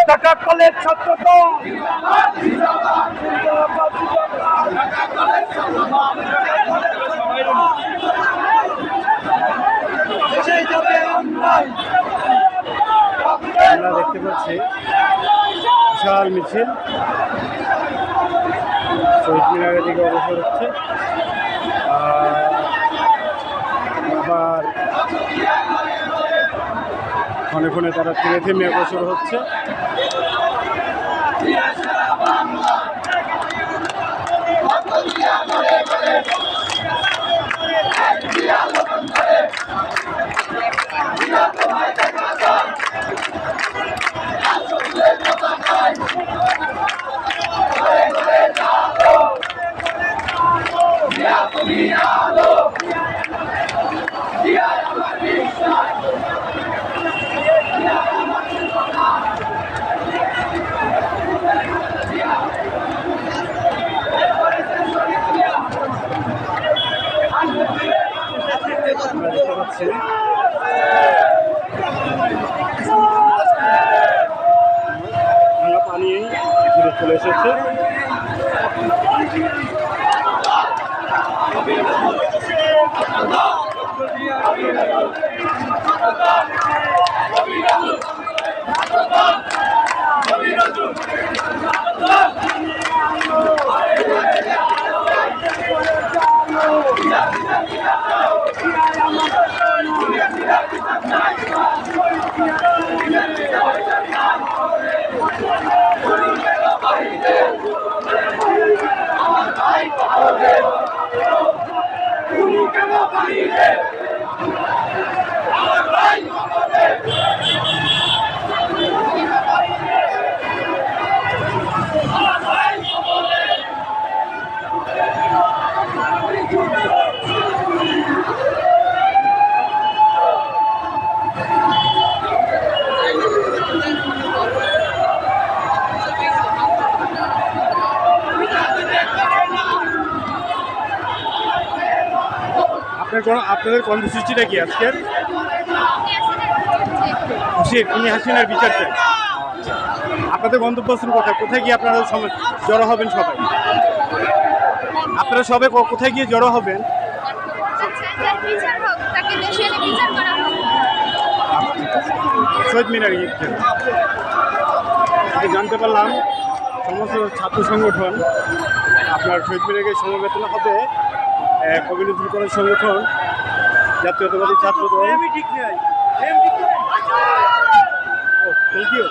Dhaka college ছাত্রদল আমরা দেখতে পাচ্ছি বিশাল মিছিল শহীদ মিনারের দিকে অগ্রসর হচ্ছে। আবার ক্ষণে ক্ষণে তারা থেমে থেমে অগ্রসর হচ্ছে। আমরা দেখতে পাচ্ছি ভাঙা পানি ঘুরে চলে এসেছে। আপনাদের কর্মসূচিটা কি আজকের? উনি হাসিনার বিচার চাই। আপনাদের গন্তব্যস্থল কোথায়? কোথায় গিয়ে আপনারা জড়ো হবেন? সবাই আপনারা সবাই কোথায় গিয়ে জড়ো হবেন? শহীদ মিনার জানতে পারলাম সমস্ত ছাত্র সংগঠন আপনার শহীদ মিনারকে সমবেতন হবে কমিউনিটি কলেজ সংগঠন, জাতীয়তাবাদী ছাত্র দল। Thank you.